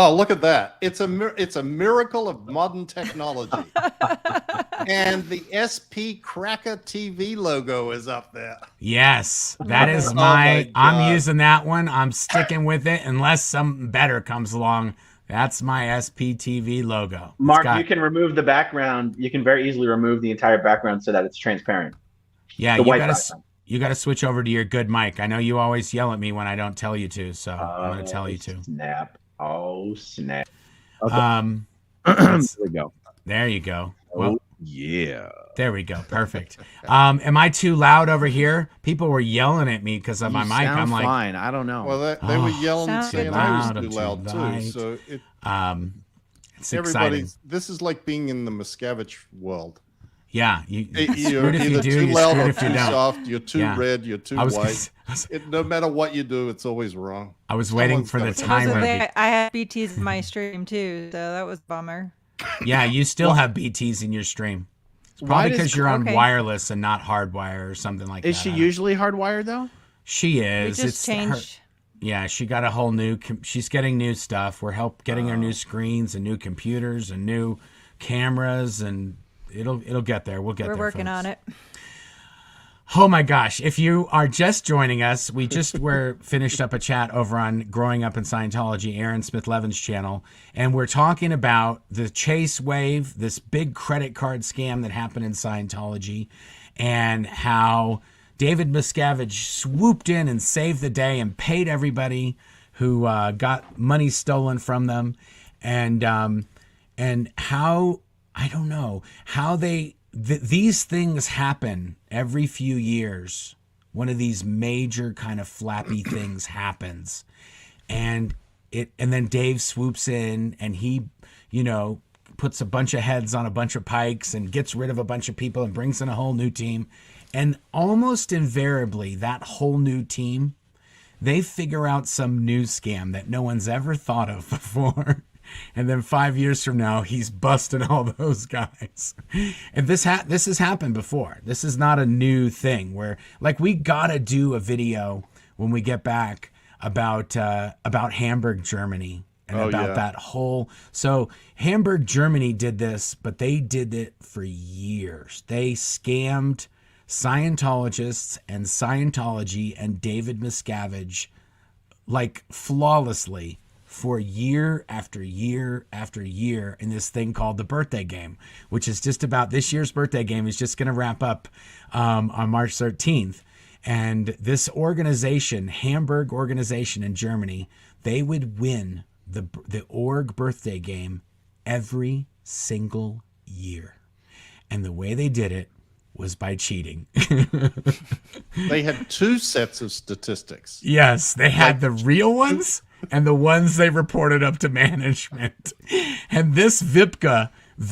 Oh, look at that. It's a miracle of modern technology. And the SP Cracker TV logo is up there. Yes, that is my I'm God. using that one. I'm sticking with it unless something better comes along. That's my SPTV logo. Mark, you can remove the background. You can very easily remove the entire background so that it's transparent. Yeah, the you white gotta background. you gotta switch over to your good mic. I know you always yell at me when I don't tell you to, so I'm gonna tell you to. Snap. Oh, snap. Okay. There we go. There you go. Well, yeah. There we go. Perfect. Am I too loud over here? People were yelling at me because of my mic. I'm like, fine. I don't know. Well, they were yelling saying I was too loud too. So it's exciting. This is like being in the Miscavige world. Yeah, you're either too loud or too soft. You're too red. You're too white. No matter what you do, it's always wrong. I was waiting for the timer. I had BTs in my stream too, so that was a bummer. Yeah, you still have BTs in your stream. It's probably because you're on wireless and not hardwire or something like that. Is she usually hardwired though? She is. We just changed. Yeah, she got a whole new. She's getting new stuff. We're getting her new screens and new computers and new cameras, and it'll get there. We'll get there. We're working on it. Oh my gosh. If you are just joining us, we just finished up a chat over on Growing Up in Scientology, Aaron Smith Levin's channel. And we're talking about the Chase wave, this big credit card scam that happened in Scientology, and how David Miscavige swooped in and saved the day and paid everybody who got money stolen from them. And how, I don't know, how these things happen every few years. One of these major kind of flappy things happens, and then Dave swoops in and he, puts a bunch of heads on a bunch of pikes and gets rid of a bunch of people and brings in a whole new team. And almost invariably, that whole new team, they figure out some new scam that no one's ever thought of before. And then 5 years from now, he's busting all those guys. And this has happened before. This is not a new thing where, like, we gotta do a video when we get back about Hamburg, Germany, and that whole. So Hamburg, Germany did this, but they did it for years. They scammed Scientologists and Scientology and David Miscavige like flawlessly for year after year after year in this thing called the birthday game, which is just about this year's birthday game is just going to wrap up on March 13th. And this organization, Hamburg organization in Germany, they would win the org birthday game every single year. And the way they did it was by cheating. They had two sets of statistics. Yes, they had the real ones and the ones they reported up to management. And this Vipka,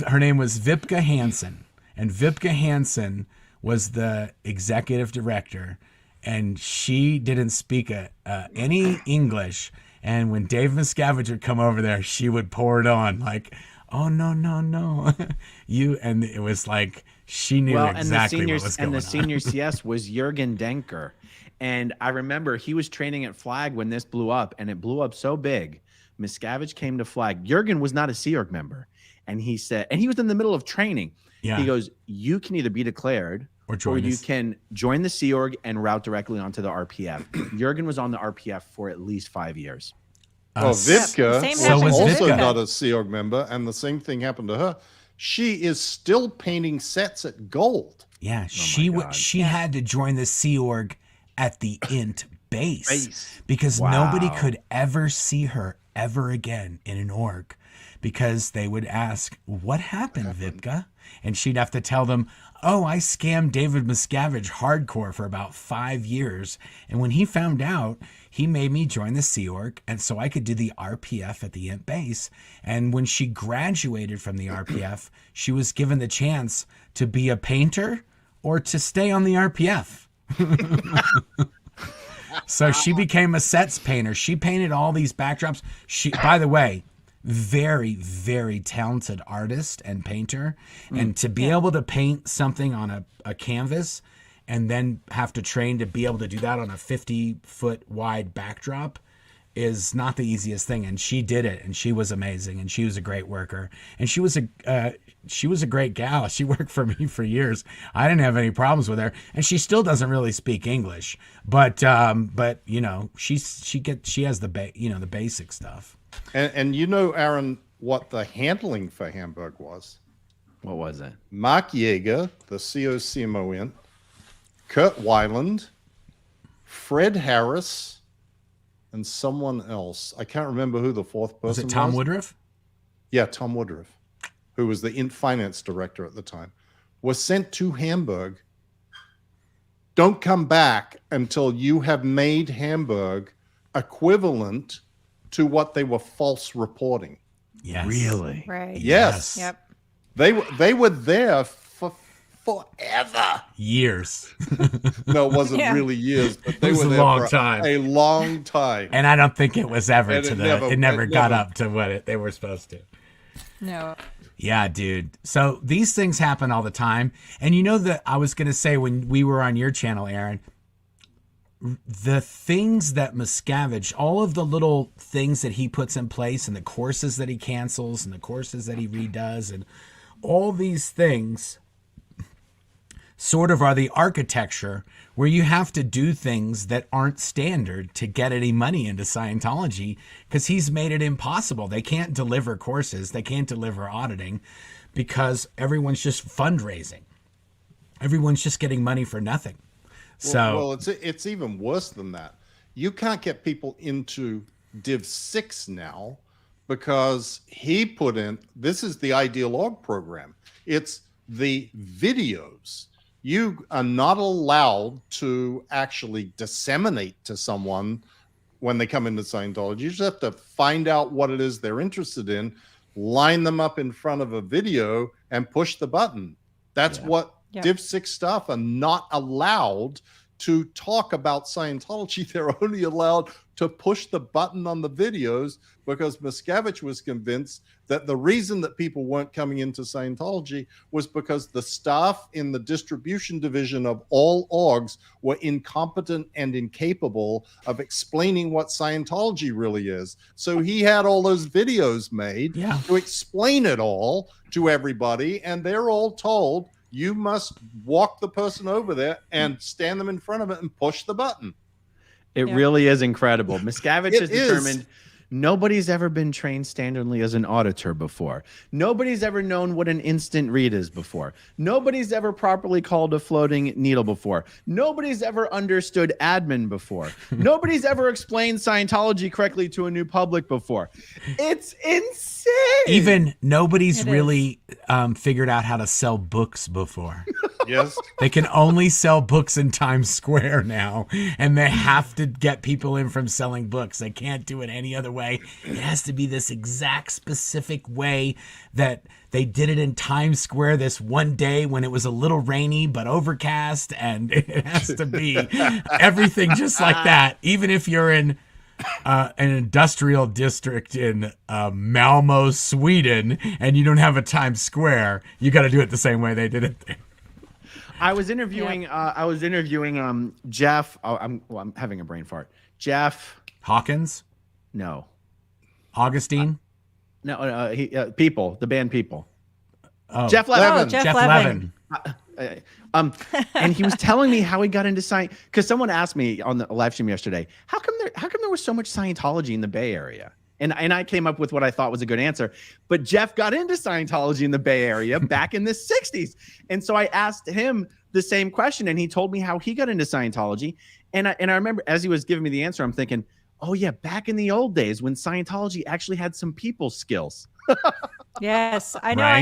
her name was Vipka Hansen, and Vipka Hansen was the executive director, and she didn't speak any English. And when Dave Miscavige would come over there, she would pour it on like, "Oh no, and it was like she knew exactly what was going on. And the senior CS was Jürgen Denker. And I remember he was training at Flag when this blew up, and it blew up so big. Miscavige came to Flag. Jürgen was not a Sea Org member. And he said, and he was in the middle of training. Yeah. He goes, you can either be declared or you can join the Sea Org and route directly onto the RPF. Jürgen was on the RPF for at least 5 years. Vipka was also not a Sea Org member, and the same thing happened to her. She is still painting sets at gold. Yeah, she had to join the Sea Org at the int base because nobody could ever see her ever again in an org, because they would ask, what happened, Vipka? And she'd have to tell them, oh, I scammed David Miscavige hardcore for about 5 years, and when he found out, he made me join the Sea Org, and so I could do the RPF at the int base. And when she graduated from the RPF, she was given the chance to be a painter or to stay on the RPF. So she became a sets painter. She painted all these backdrops. She, by the way, very, very talented artist and painter. And to be able to paint something on a canvas and then have to train to be able to do that on a 50-foot wide backdrop, is not the easiest thing, and she did it, and she was amazing, and she was a great worker, and she was a great gal. She worked for me for years. I didn't have any problems with her, and she still doesn't really speak English, but you know, she has the basic stuff. And you know, Aaron, what the handling for Hamburg was? What was it? Marc Jaeger, the COCMON, Kurt Weiland, Fred Harris, and someone else. I can't remember who the fourth person was. Was it Tom Woodruff? Yeah, Tom Woodruff, who was the finance director at the time, was sent to Hamburg. Don't come back until you have made Hamburg equivalent to what they were false reporting. Yes. Really? Right. Yes. Yep. They were there for forever. Years. No, it wasn't Yeah. really years, but they It was were a there long for time. a long time. And I don't think it was ever And to it never got never- up to what they were supposed to. No. Yeah, dude. So these things happen all the time. And you know that I was going to say when we were on your channel, Aaron, the things that Miscavige, all of the little things that he puts in place and the courses that he cancels and the courses that he redoes and all these things sort of are the architecture where you have to do things that aren't standard to get any money into Scientology, because he's made it impossible. They can't deliver courses. They can't deliver auditing because everyone's just fundraising. Everyone's just getting money for nothing. Well, it's even worse than that. You can't get people into Div 6 now because he put in, this is the Ideologue program. It's the videos. You are not allowed to actually disseminate to someone when they come into Scientology. You just have to find out what it is they're interested in, line them up in front of a video, and push the button. That's what Div 6 staff are not allowed to talk about Scientology. They're only allowed to push the button on the videos because Miscavige was convinced that the reason that people weren't coming into Scientology was because the staff in the distribution division of all orgs were incompetent and incapable of explaining what Scientology really is. So he had all those videos made to explain it all to everybody, and they're all told, you must walk the person over there and stand them in front of it and push the button. It really is incredible. Miscavige It has is. determined nobody's ever been trained standardly as an auditor before. Nobody's ever known what an instant read is before. Nobody's ever properly called a floating needle before. Nobody's ever understood admin before. Nobody's ever explained Scientology correctly to a new public before. It's insane. Even nobody's really figured out how to sell books before. Yes. They can only sell books in Times Square now, and they have to get people in from selling books. They can't do it any other way. It has to be this exact specific way that they did it in Times Square this one day when it was a little rainy but overcast, and it has to be everything just like that. Even if you're in an industrial district in Malmo, Sweden, and you don't have a Times Square, you got to do it the same way they did it there. I was interviewing Jeff. Oh, I'm having a brain fart. Jeff Hawkins? No. Augustine? No, People, the band People. Oh, Jeff Levin. Oh, Jeff Levin. And he was telling me how he got into science, because someone asked me on the live stream yesterday, how come there was so much Scientology in the Bay Area? And I came up with what I thought was a good answer. But Jeff got into Scientology in the Bay Area back in the 60s. And so I asked him the same question, and he told me how he got into Scientology. And I remember as he was giving me the answer, I'm thinking, oh yeah, back in the old days when Scientology actually had some people skills. Yes, I know. Right.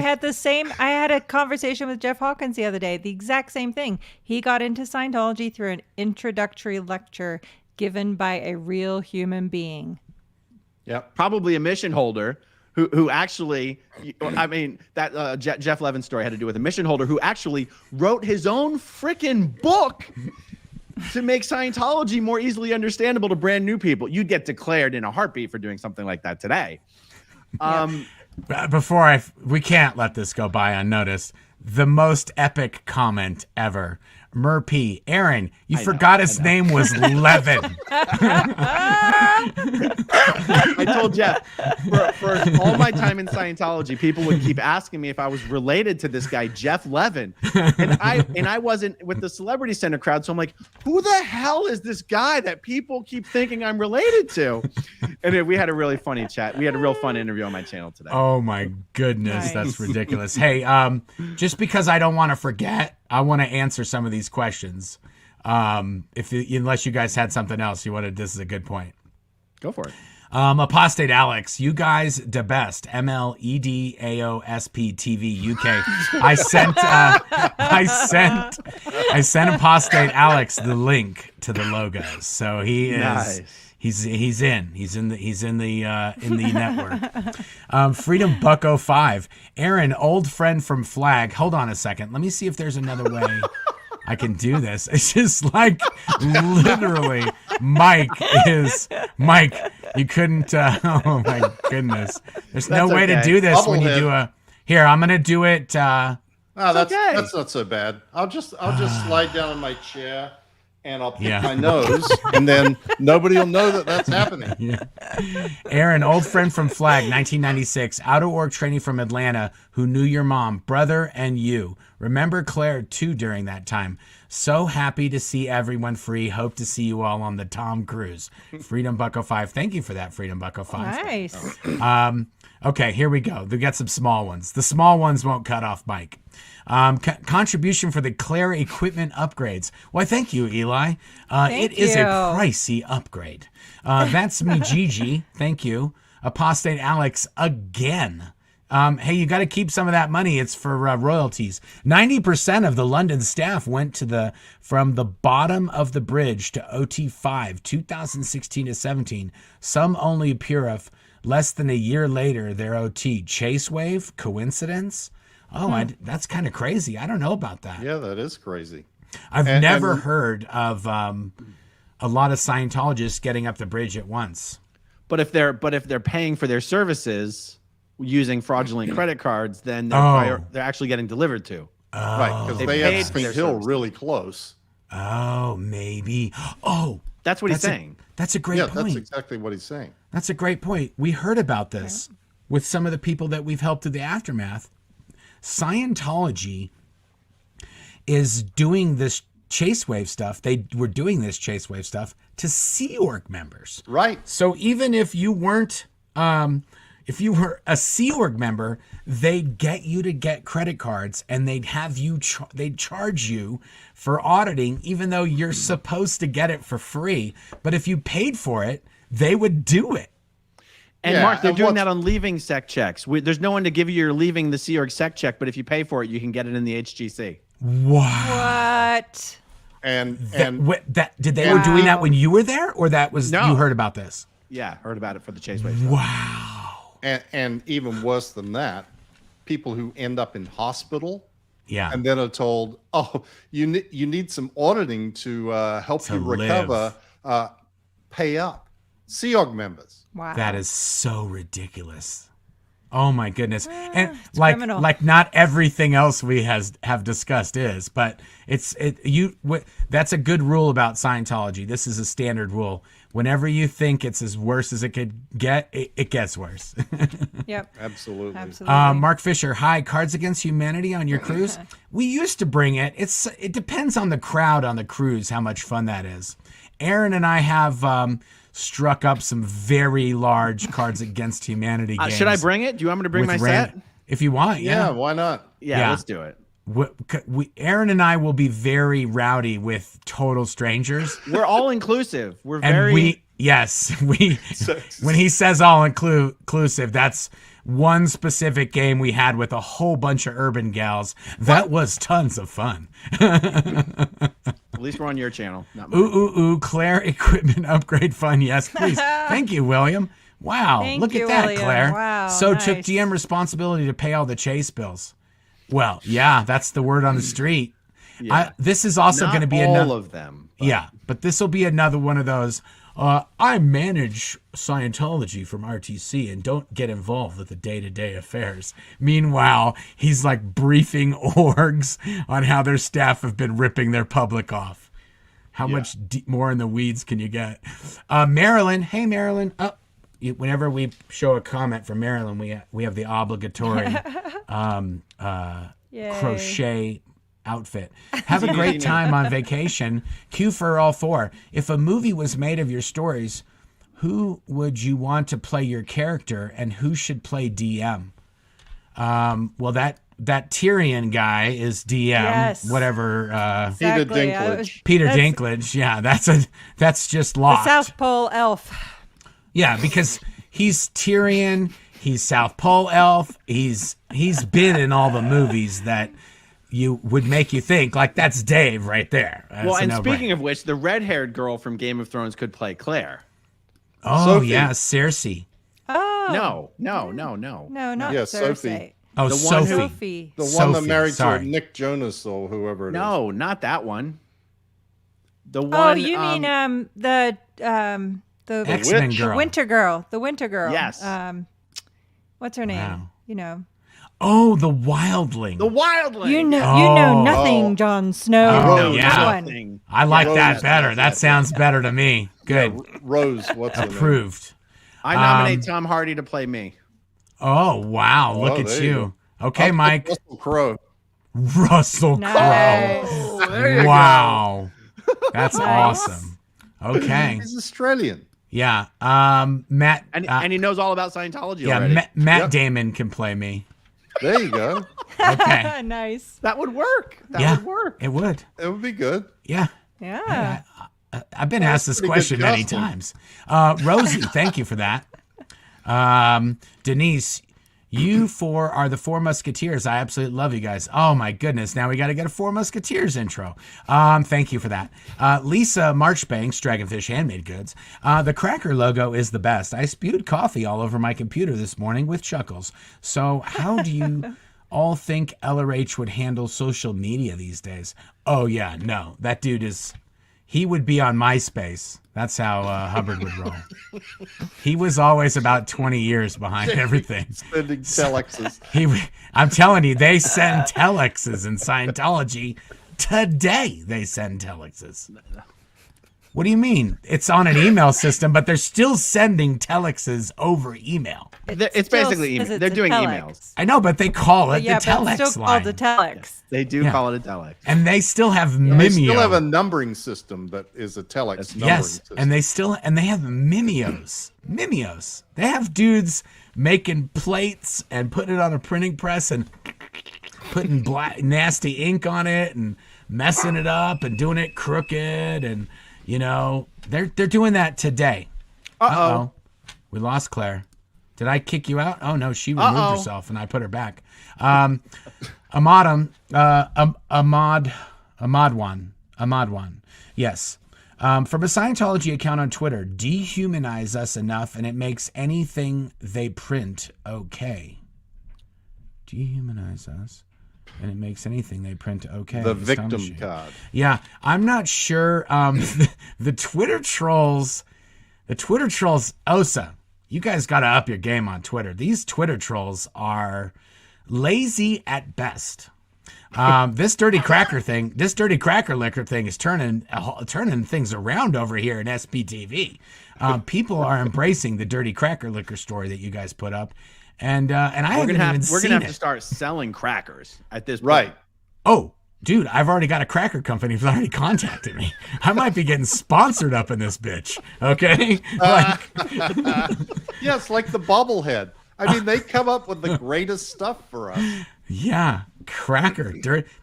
I had a conversation with Jeff Hawkins the other day. The exact same thing. He got into Scientology through an introductory lecture given by a real human being. Yep. Probably a mission holder who actually, I mean, that Jeff Levin story had to do with a mission holder who actually wrote his own freaking book to make Scientology more easily understandable to brand new people. You'd get declared in a heartbeat for doing something like that today. We can't let this go by unnoticed. The most epic comment ever. Murphy. Aaron, you forgot his name was Levin. I told Jeff for all my time in Scientology, people would keep asking me if I was related to this guy, Jeff Levin. And I wasn't with the Celebrity Center crowd. So I'm like, who the hell is this guy that people keep thinking I'm related to? And we had a really funny chat. We had a real fun interview on my channel today. Oh my goodness, that's ridiculous. Hey, just because I don't want to forget, I want to answer some of these questions. Unless you guys had something else you wanted, this is a good point. Go for it. Apostate Alex, you guys the best. MLEDAOSP TV UK. I sent Apostate Alex the link to the logos, so he is. Nice. He's in the network. Freedom Bucko 5. Aaron, old friend from Flag. Hold on a second. Let me see if there's another way I can do this. It's just like literally Mike. You couldn't. Oh my goodness. There's no way to do this when you do a. Here, I'm gonna do it. That's not so bad. I'll just slide down in my chair. And I'll pick my nose, and then nobody will know that that's happening. Yeah. Aaron, old friend from Flag, 1996, out-of-org training from Atlanta, who knew your mom, brother, and you. Remember Claire, too, during that time. So happy to see everyone free. Hope to see you all on the Tom Cruise. Freedom Bucko 5. Thank you for that, Freedom Bucko 5. Nice. Okay, here we go. We got some small ones. The small ones won't cut off Mike. Contribution for the Claire equipment upgrades. Why, thank you, Eli. It is a pricey upgrade. That's me, Gigi. Thank you. Apostate Alex again. Hey, you got to keep some of that money. It's for royalties. 90% of the London staff went from the bottom of the bridge to OT5, 2016 to 17. Some only appear of less than a year later, their OT. Chase wave? Coincidence? Oh, that's kind of crazy. I don't know about that. Yeah, that is crazy. I've never heard of a lot of Scientologists getting up the bridge at once. But if they're paying for their services using fraudulent credit cards, then they're actually getting delivered to. Right, because they have Spring Hill really close. Oh, maybe. Oh, that's what he's saying. That's a great point. Yeah, that's exactly what he's saying. That's a great point. We heard about this with some of the people that we've helped through the aftermath. Scientology is doing this chase wave stuff. They were doing this chase wave stuff to Sea Org members. Right. So even if you weren't, if you were a Sea Org member, they'd get you to get credit cards and they'd have you, they'd charge you for auditing, even though you're supposed to get it for free. But if you paid for it, they would do it. And Mark, they're doing that on leaving sec checks. There's no one to give you your leaving the Sea Org sec check, but if you pay for it, you can get it in the HGC. Wow. What? And did they were doing that when you were there, or that was you heard about this? Yeah, heard about it for the chase wave. Wow. And even worse than that, people who end up in hospital. Yeah. And then are told, oh, you need some auditing to help you recover. Pay up. Sea Org members. Wow. That is so ridiculous. Oh my goodness. And criminal. like not everything else we have discussed is, but that's a good rule about Scientology. This is a standard rule. Whenever you think it's as worse as it could get, it gets worse. Yep. Absolutely. Mark Fisher, hi. Cards Against Humanity on your cruise? We used to bring it. It depends on the crowd on the cruise how much fun that is. Aaron and I have struck up some very large Cards Against Humanity games. Should I bring it? Do you want me to bring my set? If you want, yeah. Why not? Yeah, let's do it. Aaron and I will be very rowdy with total strangers. We're all inclusive. When he says all inclusive, that's one specific game we had with a whole bunch of urban gals. That was tons of fun. At least we're on your channel. Not mine. Ooh, Claire equipment upgrade fun. Yes, please. Thank you, William. Wow. Look at that, William. Claire. Wow, so nice. took DM responsibility to pay all the chase bills. Well, yeah, that's the word on the street. Yeah. This is also going to be all another of them. Yeah, but this will be another one of those. I manage Scientology from RTC and don't get involved with the day-to-day affairs. Meanwhile, he's like briefing orgs on how their staff have been ripping their public off. How much more in the weeds can you get? Marilyn, hey Marilyn. Whenever we show a comment from Marilyn, we have the obligatory crochet outfit. Have a great time on vacation. Q for all four. If a movie was made of your stories, who would you want to play your character, and who should play DM? Well, that Tyrion guy is DM. Yes. Whatever. Peter Exactly. Dinklage. Peter Dinklage. Yeah, that's just locked. The South Pole elf. Yeah, because he's Tyrion. He's South Pole elf. He's been in all the movies that you would make you think, like, that's Dave right there. That's Well, and no-brainer. speaking of which, the red-haired girl from Game of Thrones could play Claire. Oh, Sophie. yeah, Cersei. Oh. No. No, not Yeah, Cersei. Sophie. Oh, The one who- Sophie. Sophie. The one that Sophie, married sorry. to Nick Jonas or whoever it is. No, not that one. The one. Oh, you mean the X-Men witch? girl. Winter Girl. The Winter Girl. Yes. What's her name? Wow. You know. Oh, the Wildling. the Wildling. You know Oh. nothing, Oh. Jon Snow. Oh, Rose. yeah. That one. I like Rose. that better. That sounds better to me. Good. Rose, what's her name? Approved. I nominate Tom Hardy to play me. Oh, wow. Look Oh, at there you. you go. Okay, I'll put Mike. Russell Crowe. Russell Nice. Oh, there you Wow. That's Nice. awesome. Okay. He's Australian. Yeah. Matt. And he knows all about Scientology yeah, already. Matt Yep. Damon can play me. There you go. Okay. Nice. That would work. That Yeah. would work. It would. It would be good. Yeah. Yeah. I've been asked this pretty good question many casting. times. Rosie, thank you for that. Denise, you four are the Four Musketeers. I absolutely love you guys. Oh my goodness. Now we got to get a Four Musketeers intro. Thank you for that. Lisa Marchbanks, Dragonfish Handmade Goods. The Cracker logo is the best. I spewed coffee all over my computer this morning with chuckles. So how do you all think LRH would handle social media these days? Oh yeah, no, that dude he would be on MySpace. That's how Hubbard would roll. He was always about 20 years behind everything. Sending telexes. I'm telling you, they send telexes in Scientology today. They send telexes. What do you mean? It's on an email system, but they're still sending telexes over email. It's still basically says email. it's They're a doing telex. emails. I know, but they call it Yeah, the but it's telex still line. called the telex. They do call it a telex. And they still have They Mimeo. still have a numbering system that is a telex numbering Yes, system. and they have Mimeos. Mimeos. They have dudes making plates and putting it on a printing press and putting black nasty ink on it and messing it up and doing it crooked, and they're doing that today. Uh-oh. We lost Claire. Did I kick you out? Oh no, she removed herself and I put her back. Ahmadwan. Yes. From a Scientology account on Twitter, dehumanize us enough and it makes anything they print okay. Dehumanize us and it makes anything they print okay. The victim Astonishing. card. Yeah, I'm not sure. The Twitter trolls, Osa, you guys got to up your game on Twitter. These Twitter trolls are lazy at best. This dirty cracker liquor thing is turning things around over here in SPTV. People are embracing the dirty cracker liquor story that you guys put up, and I haven't even seen We're gonna have it. to start selling crackers at this point. Right. Oh, dude, I've already got a cracker company that's already contacted me. I might be getting sponsored up in this bitch. Okay, Yeah, it's like the bobblehead. I mean, they come up with the greatest stuff for us. yeah, cracker.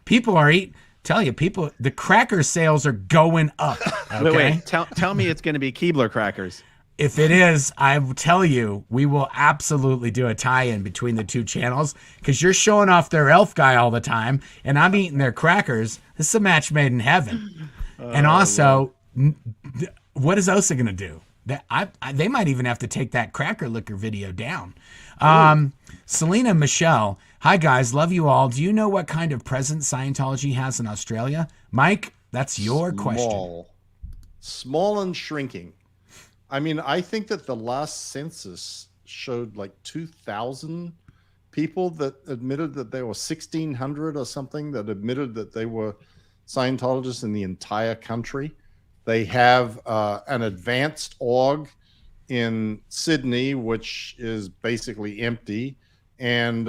People are eating. Tell you, the cracker sales are going up. Okay? Wait. Tell me it's gonna be Keebler crackers. If it is, I will tell you, we will absolutely do a tie-in between the two channels because you're showing off their elf guy all the time, and I'm eating their crackers. This is a match made in heaven. And also, what is Osa going to do? They might even have to take that cracker liquor video down. Selena Michelle, hi guys, love you all. Do you know what kind of presence Scientology has in Australia? Mike, that's your question. Small and shrinking. I mean, I think that the last census showed like 2,000 people that admitted that they were 1,600 or something that admitted that they were Scientologists in the entire country. They have an advanced org in Sydney, which is basically empty, and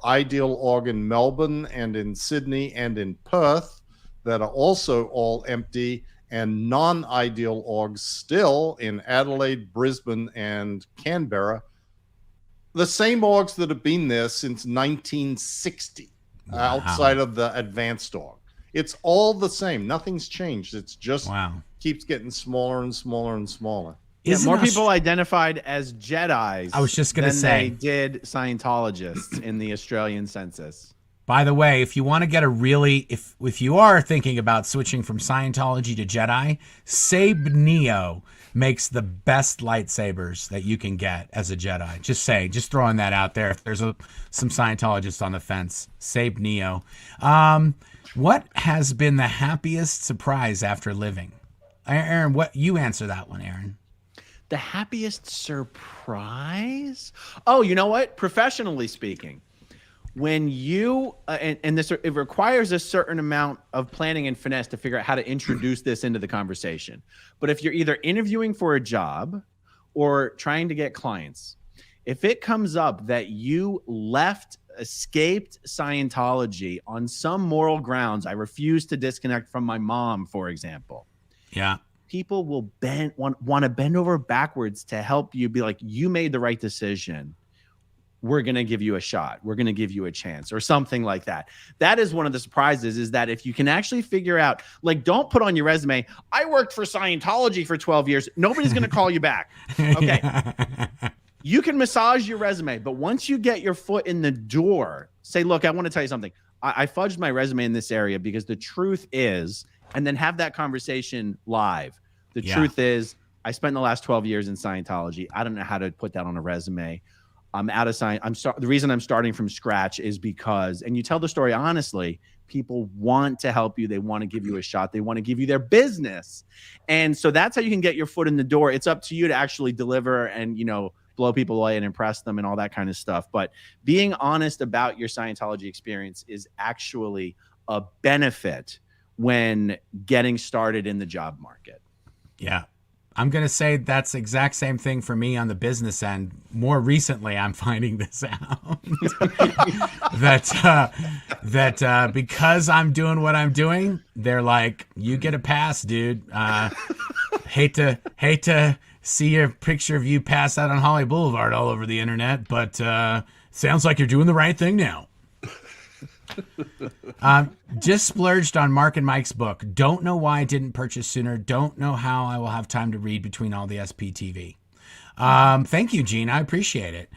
ideal org in Melbourne and in Sydney and in Perth that are also all empty, and non-ideal orgs still in Adelaide, Brisbane, and Canberra. The same orgs that have been there since 1960, outside of the advanced org. It's all the same. Nothing's changed. It's just keeps getting smaller and smaller and smaller. Yeah, more people identified as Jedis. I was just going to say, they did Scientologists in the Australian census. By the way, if you want to get a really, if you are thinking about switching from Scientology to Jedi, Sabe Neo makes the best lightsabers that you can get as a Jedi. Just throwing that out there. If there's some Scientologists on the fence, Sabe Neo. What has been the happiest surprise after living? Aaron, you answer that one, Aaron. The happiest surprise? Oh, you know what? Professionally speaking, when you and this, it requires a certain amount of planning and finesse to figure out how to introduce this into the conversation. But if you're either interviewing for a job or trying to get clients, if it comes up that you escaped Scientology on some moral grounds, I refuse to disconnect from my mom, for example. Yeah. People will want to bend over backwards to help you be like, you made the right decision. We're going to give you a shot. We're going to give you a chance or something like that. That is one of the surprises, is that if you can actually figure out, like, don't put on your resume, I worked for Scientology for 12 years. Nobody's going to call you back. Okay. You can massage your resume, but once you get your foot in the door, say, look, I want to tell you something. I fudged my resume in this area because the truth is, and then have that conversation live. The truth is, I spent the last 12 years in Scientology. I don't know how to put that on a resume. I'm out of science. The reason I'm starting from scratch is because, and you tell the story honestly, people want to help you. They want to give you a shot. They want to give you their business. And so that's how you can get your foot in the door. It's up to you to actually deliver and, blow people away and impress them and all that kind of stuff. But being honest about your Scientology experience is actually a benefit when getting started in the job market. Yeah. I'm going to say that's the exact same thing for me on the business end. More recently, I'm finding this out that because I'm doing what I'm doing, they're like, you get a pass, dude. Hate to see your picture of you pass out on Holly Boulevard all over the internet, but sounds like you're doing the right thing now. Just splurged on Marc and Mike's book. Don't know why I didn't purchase sooner. Don't know how I will have time to read between all the SPTV. Thank you, Gene. I appreciate it.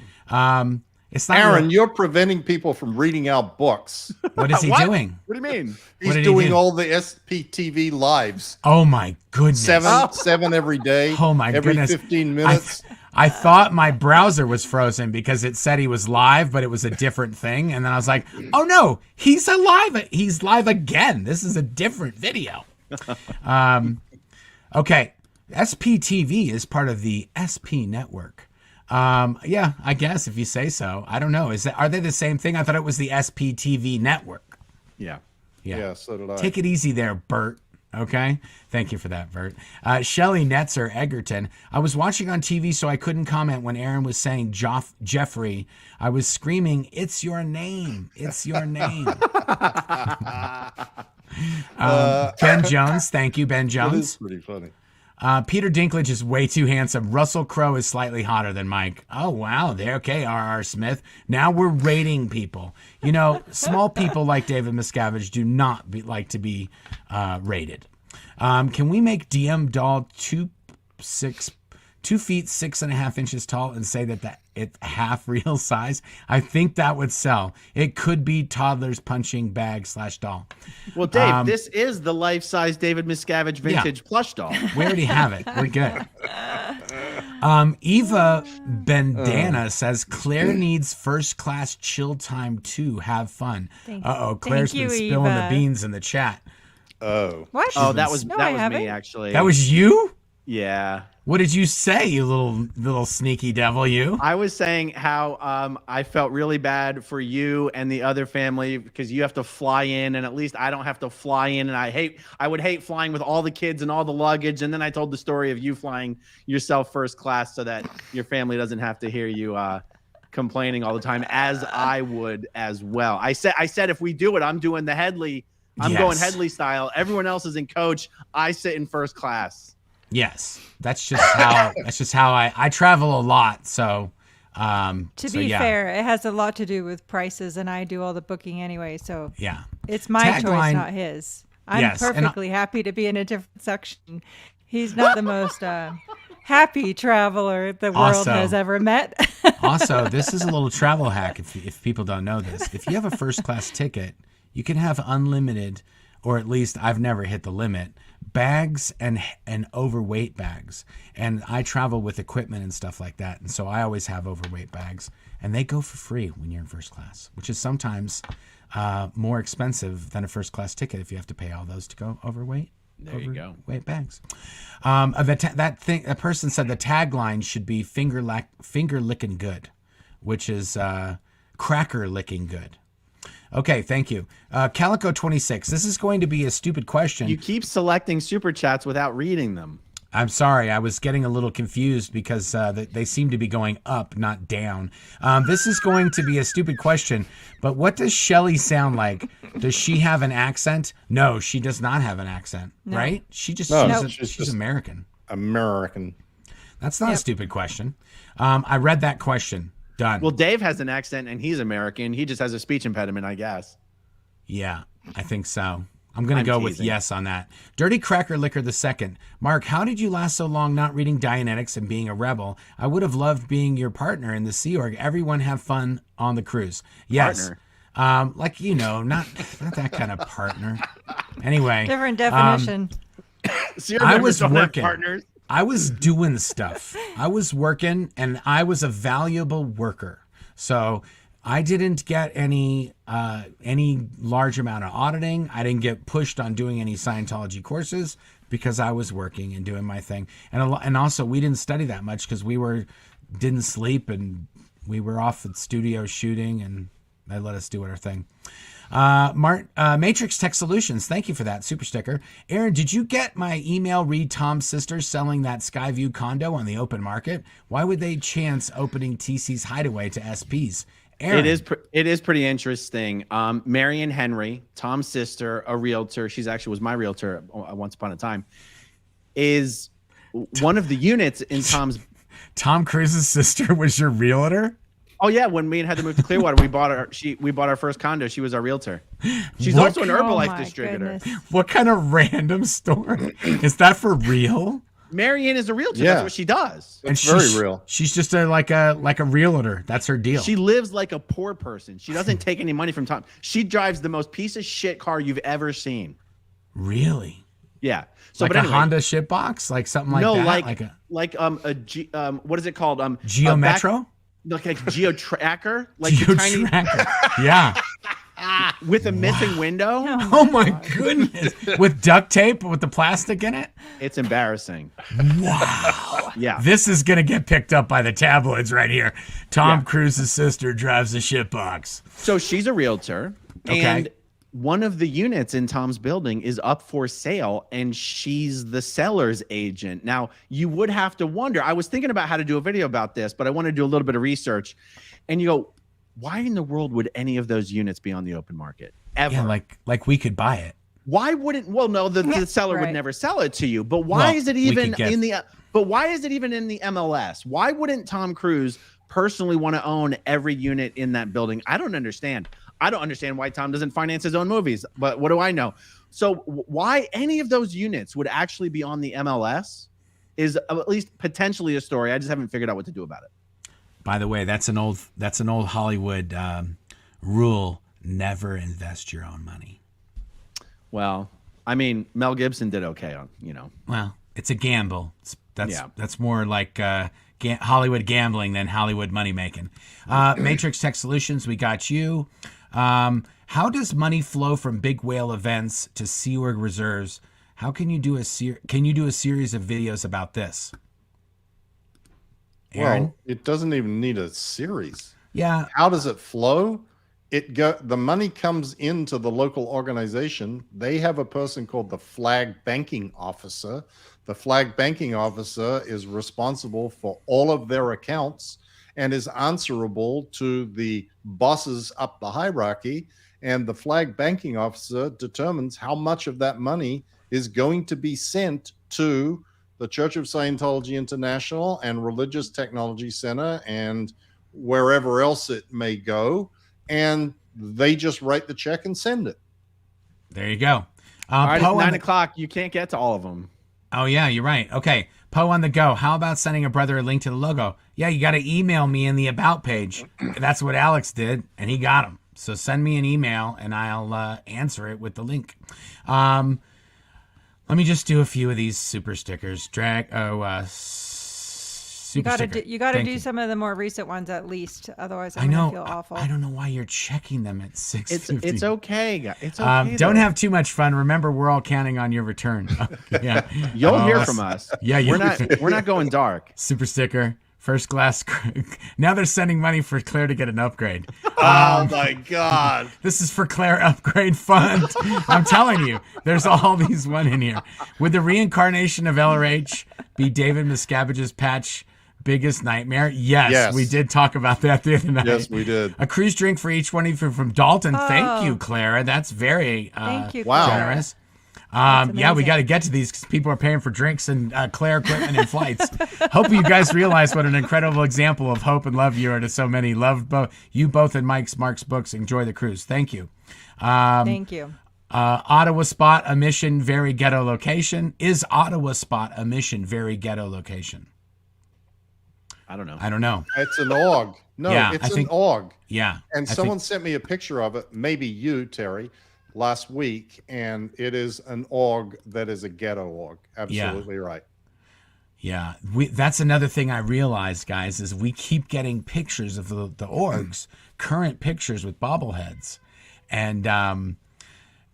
It's not Aaron, you're preventing people from reading our books. What is he doing? What do you mean? He's doing all the SPTV lives. Oh my goodness. Seven every day. Oh my every goodness. 15 minutes. I thought my browser was frozen because it said he was live, but it was a different thing. And then I was like, oh no, he's alive. He's live again. This is a different video. Okay. SPTV is part of the SP network. Yeah, I guess if you say so. I don't know. Are they the same thing? I thought it was the SPTV network. Yeah. Yeah, so did I. Take it easy there, Bert. Okay. Thank you for that, Bert. Shelley Netzer Egerton. I was watching on TV, so I couldn't comment when Aaron was saying Jeffrey. I was screaming, it's your name. It's your name. Ben Jones. Thank you, Ben Jones. That is pretty funny. Peter Dinklage is way too handsome. Russell Crowe is slightly hotter than Mike. Oh, wow. There. Okay, R.R. Smith. Now we're rating people. Small people like David Miscavige do not like to be rated. Can we make DM doll 2 feet 6.5 inches tall and say that it's half real size? I think that would sell. It could be toddler's punching bag / doll. Well, Dave, this is the life-size David Miscavige vintage plush doll. We already have it. We're good. Eva Bendana says Claire needs first class chill time too. Have fun. Claire's been spilling the beans in the chat. Oh. What? Oh, that was me actually. That was you? Yeah. What did you say, you little sneaky devil, you? I was saying how I felt really bad for you and the other family because you have to fly in, and at least I don't have to fly in. And I would hate flying with all the kids and all the luggage. And then I told the story of you flying yourself first class so that your family doesn't have to hear you complaining all the time, as I would as well. I said if we do it, I'm doing the Headley. I'm going Headley style. Everyone else is in coach. I sit in first class. Yes, that's just how I travel a lot. So to be fair, it has a lot to do with prices, and I do all the booking anyway. So yeah, it's my choice, not his. I'm perfectly happy to be in a different section. He's not the most happy traveler the world has ever met. Also, this is a little travel hack. If people don't know this, if you have a first class ticket, you can have unlimited, or at least I've never hit the limit, bags and overweight bags. And I travel with equipment and stuff like that. And so I always have overweight bags, and they go for free when you're in first class, which is sometimes more expensive than a first class ticket if you have to pay all those to go overweight. There you go. Weight bags. That person said the tagline should be finger licking good, which is cracker licking good. Okay, thank you. Calico 26. This is going to be a stupid question. You keep selecting super chats without reading them. I'm sorry. I was getting a little confused because they seem to be going up, not down. This is going to be a stupid question, but what does Shelly sound like? Does she have an accent? No, she does not have an accent, right? She's American. American. That's not a stupid question. I read that question. Done. Well, Dave has an accent and he's American. He just has a speech impediment, I guess. Yeah, I think so. I'm going to go with yes on that. Dirty Cracker Liquor II. Mark, how did you last so long not reading Dianetics and being a rebel? I would have loved being your partner in the Sea Org. Everyone have fun on the cruise. Yes. Partner. Not that kind of partner. Anyway. Different definition. I was working. Partners. I was doing stuff. I was working, and I was a valuable worker. So I didn't get any large amount of auditing. I didn't get pushed on doing any Scientology courses because I was working and doing my thing. And also, we didn't study that much because didn't sleep, and we were off at studio shooting, and they let us do our thing. Matrix Tech Solutions, thank you for that super sticker. Aaron, did you get my email? Read Tom's sister selling that Skyview condo on the open market. Why would they chance opening TC's Hideaway to SPs? Aaron. It is pretty interesting. Marion Henry, Tom's sister, a realtor. She's actually was my realtor once upon a time. Is one of the units in Tom's. Tom Cruise's sister was your realtor? Oh yeah, when me and had to move to Clearwater, we bought our first condo. She was our realtor. She's also an Herbalife distributor. Goodness. What kind of random story? Is that for real? Marianne is a realtor. Yeah. That's what she does. It's very real. She's just like a realtor. That's her deal. She lives like a poor person. She doesn't take any money from Tom. She drives the most piece of shit car you've ever seen. Really? Yeah. So, like but anyway, a Honda shitbox, like something like that. What is it called? Geo Metro. Like a Geo Tracker, like Geo Tracker. Yeah. With a missing window. Oh my goodness! With duct tape with the plastic in it. It's embarrassing. Wow. Yeah. This is gonna get picked up by the tabloids right here. Tom Cruise's sister drives a shitbox. So she's a realtor, and one of the units in Tom's building is up for sale, and she's the seller's agent. Now, you would have to wonder, I was thinking about how to do a video about this, but I want to do a little bit of research. And you go, why in the world would any of those units be on the open market? Ever? Yeah, like we could buy it. Why wouldn't, well, no, the seller would never sell it to you, but why is it even in the MLS? Why wouldn't Tom Cruise personally want to own every unit in that building? I don't understand. I don't understand why Tom doesn't finance his own movies, but what do I know? So why any of those units would actually be on the MLS is at least potentially a story. I just haven't figured out what to do about it. By the way, that's an old Hollywood rule: never invest your own money. Well, I mean, Mel Gibson did okay on, Well, it's a gamble. That's more like Hollywood gambling than Hollywood money making. Matrix Tech Solutions, we got you. How does money flow from big whale events to Sea Org reserves? How can you do a series of videos about this? Aaron? Well, it doesn't even need a series. Yeah. How does it flow? The money comes into the local organization. They have a person called the flag banking officer. The flag banking officer is responsible for all of their accounts and is answerable to the bosses up the hierarchy. And the flag banking officer determines how much of that money is going to be sent to the Church of Scientology International and Religious Technology Center and wherever else it may go. And they just write the check and send it. There you go. All right, Poe it's on 9 o'clock. You can't get to all of them. Oh, yeah, you're right. Okay. Poe on the go. How about sending a brother a link to the logo? Yeah, you got to email me in the About page. That's what Alex did, and he got them. So send me an email, and I'll answer it with the link. Let me just do a few of these super stickers. You got to do some of the more recent ones at least. Otherwise, I I'm know. going to feel awful. I don't know why you're checking them at 6:50. It's okay, guys. It's okay. Don't though. have too much fun. Remember, we're all counting on your return. Yeah, You'll hear from us. Yeah, we're not going dark. Super sticker, first class. Now they're sending money for Claire to get an upgrade. Oh my God. This is for Claire Upgrade Fund. I'm telling you, there's all these one in here. Would the reincarnation of LRH be David Miscavige's patch biggest nightmare? Yes, we did talk about that the other night. Yes, we did. A cruise drink for each one of you from Dalton. Thank you, Clara. That's very Thank you, wow. Clara. generous. That's Yeah, we amazing. got to get to these because people are paying for drinks and Claire equipment and flights. Hope you guys realize what an incredible example of hope and love you are to so many. Love you both and Marc's books. Enjoy the cruise. Thank you. Thank you. Ottawa Spot, a mission, very ghetto location. Is Ottawa Spot a mission, very ghetto location? I don't know. I don't know. It's an org. No, Yeah, it's I think- an org. Yeah. And I someone think- sent me a picture of it, maybe you, Terry, last week. And it is an org that is a ghetto org. Absolutely right. Yeah, that's another thing I realized, guys, is we keep getting pictures of the orgs, current pictures with bobbleheads, and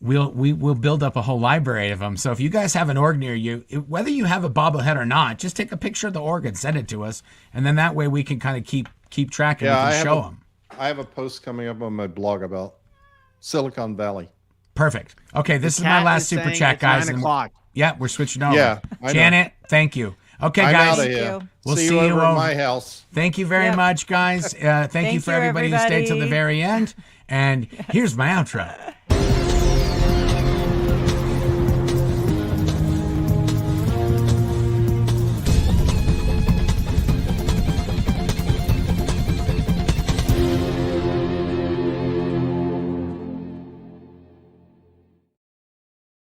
we'll build up a whole library of them. So if you guys have an org near you, whether you have a bobblehead or not, just take a picture of the org and send it to us, and then that way we can kind of keep track and we can show them. I have a post coming up on my blog about Silicon Valley. Perfect. Okay, this is my Cat last is super saying chat, it's guys. 9 and- o'clock. Yeah, we're switching over. Yeah, I know. Janet, thank you. Okay, I'm guys. out of Thank here. you. We'll see see you you over at over- my house. Thank you very Yep. much, guys. Thank you for you, everybody who stayed till the everybody. very end. And here's my outro.